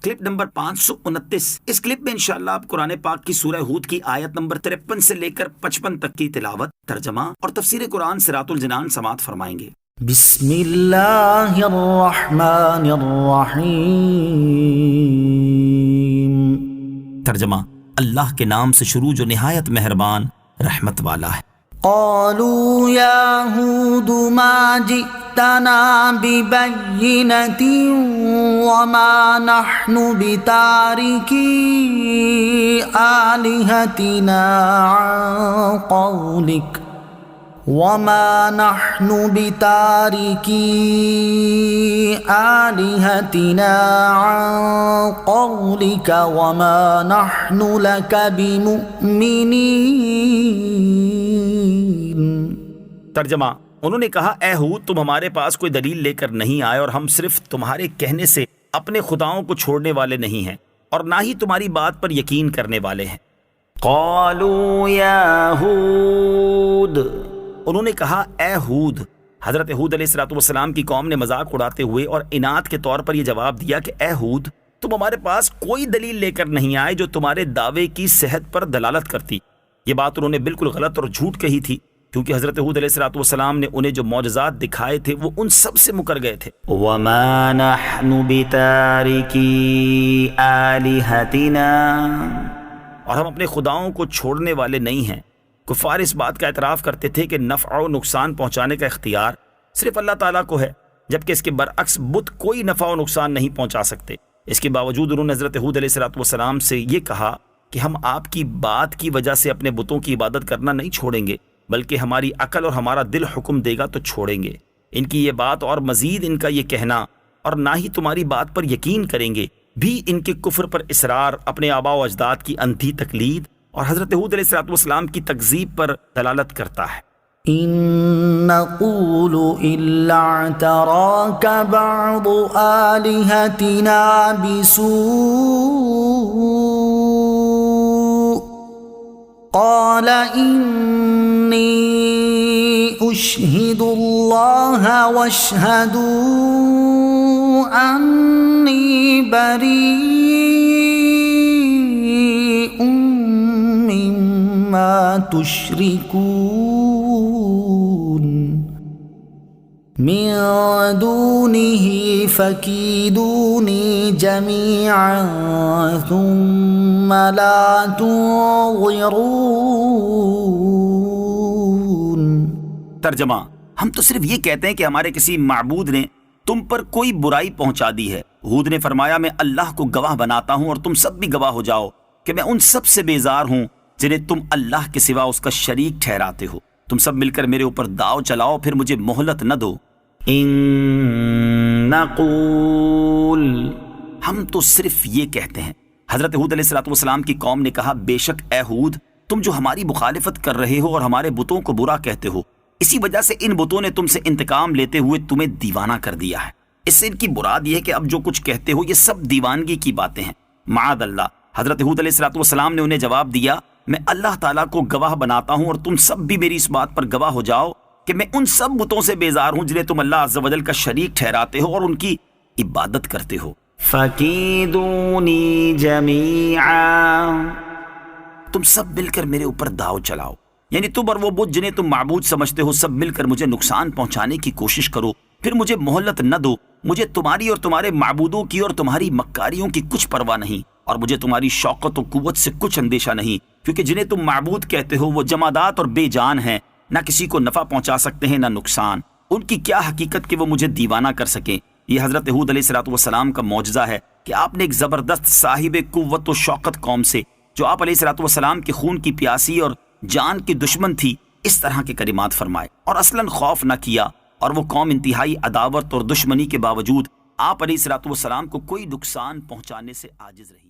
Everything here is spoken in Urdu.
Clip number 529۔ اس کلپ میں انشاءاللہ آپ قرآن پاک کی سورہ ہود کی آیت نمبر 53 سے لے کر 55 تک کی تلاوت، ترجمہ اور تفسیر قرآن صراط الجنان سماعت فرمائیں گے۔ بسم اللہ الرحمن الرحیم۔ ترجمہ، اللہ کے نام سے شروع جو نہایت مہربان رحمت والا ہے۔ قالوا یا ہود ما جئتنا ببینۃ وما نحن بتارکی آلہتنا عن قولک وما نحن بتارکی آلہتنا عن قولک وما نحن لک بمؤمنین۔ ترجمہ، انہوں نے کہا اے ہود تم ہمارے پاس کوئی دلیل لے کر نہیں آئے اور ہم صرف تمہارے کہنے سے اپنے خداؤں کو چھوڑنے والے نہیں ہیں اور نہ ہی تمہاری بات پر یقین کرنے والے ہیں۔ قالوا یا ہود، انہوں نے کہا اے ہود۔ حضرت ہود علیہ السلام کی قوم نے مذاق اڑاتے ہوئے اور انات کے طور پر یہ جواب دیا کہ اے ہود تم ہمارے پاس کوئی دلیل لے کر نہیں آئے جو تمہارے دعوے کی صحت پر دلالت کرتی۔ یہ بات انہوں نے بالکل غلط اور جھوٹ کہی تھی، کیونکہ حضرت ہود علیہ السلام نے انہیں جو معجزات دکھائے تھے وہ ان سب سے مکر گئے تھے۔ وَمَا نَحْنُ بِتَارِكِي آلِهَتِنَا، اور ہم اپنے خداؤں کو چھوڑنے والے نہیں ہیں۔ کفار اس بات کا اعتراف کرتے تھے کہ نفع و نقصان پہنچانے کا اختیار صرف اللہ تعالیٰ کو ہے، جبکہ اس کے برعکس بت کوئی نفع و نقصان نہیں پہنچا سکتے۔ اس کے باوجود انہوں نے حضرت ہود علیہ السلام سے یہ کہا کہ ہم آپ کی بات کی وجہ سے اپنے بتوں کی عبادت کرنا نہیں چھوڑیں گے، بلکہ ہماری عقل اور ہمارا دل حکم دے گا تو چھوڑیں گے۔ ان کی یہ بات اور مزید ان کا یہ کہنا اور نہ ہی تمہاری بات پر یقین کریں گے بھی ان کے کفر پر اصرار، اپنے آباء و اجداد کی اندھی تقلید اور حضرت ہود علیہ السلام کی تکذیب پر دلالت کرتا ہے۔ ان نقول الا اعتراك بعض آلهتنا بسوء قال انی اشهد الله واشهدوا انی بریء مما تشركون من دونه فكيدوني جميعا ثم لا تنظرون۔ ترجمہ، ہم تو صرف یہ کہتے ہیں کہ ہمارے کسی معبود نے تم پر کوئی برائی پہنچا دی ہے۔ ہود نے فرمایا میں اللہ کو گواہ بناتا ہوں اور تم سب بھی گواہ ہو جاؤ کہ میں ان سب سے بیزار ہوں جنہیں تم اللہ کے سوا اس کا شریک ٹھہراتے ہو۔ تم سب مل کر میرے اوپر داؤ چلاؤ، پھر مجھے مہلت نہ دو۔ ان نقول، ہم تو صرف یہ کہتے ہیں۔ حضرت ہود علیہ السلام کی قوم نے کہا بے شک اے ہود تم جو ہماری مخالفت کر رہے ہو اور ہمارے بتوں کو برا کہتے ہو، اسی وجہ سے ان بتوں نے تم سے انتقام لیتے ہوئے تمہیں دیوانہ کر دیا ہے۔ اس سے ان کی مراد یہ ہے کہ اب جو کچھ کہتے ہو یہ سب دیوانگی کی باتیں ہیں، معاذ اللہ۔ حضرت ہود علیہ السلام نے انہیں جواب دیا میں اللہ تعالیٰ کو گواہ بناتا ہوں اور تم سب بھی میری اس بات پر گواہ ہو جاؤ کہ میں ان سب بتوں سے بیزار ہوں جنہیں تم اللہ عز و جل کا شریک ٹھہراتے ہو اور ان کی عبادت کرتے ہو۔ فَكِيدُونِي جَمِيعًا، تم سب مل کر میرے اوپر داؤ چلاؤ، یعنی تم اور وہ بت جنہیں تم معبود سمجھتے ہو سب مل کر مجھے نقصان پہنچانے کی کوشش کرو، پھر مجھے مہلت نہ دو۔ مجھے تمہاری اور تمہارے معبودوں کی اور تمہاری مکاریوں کی کچھ پرواہ نہیں، اور مجھے تمہاری شوکت و قوت سے کچھ اندیشہ نہیں، کیونکہ جنہیں تم معبود کہتے ہو وہ جمادات اور بے جان ہیں، نہ کسی کو نفع پہنچا سکتے ہیں نہ نقصان۔ ان کی کیا حقیقت کہ وہ مجھے دیوانہ کر سکیں۔ یہ حضرت ہود علیہ السلام کا معجزہ ہے کہ آپ نے ایک زبردست صاحب قوت و شوکت قوم سے، جو آپ علیہ السلام کے خون کی پیاسی اور جان کی دشمن تھی، اس طرح کے کلمات فرمائے اور اصلاً خوف نہ کیا، اور وہ قوم انتہائی عداوت اور دشمنی کے باوجود آپ علیہ السلام کو کوئی نقصان پہنچانے سے عاجز رہی۔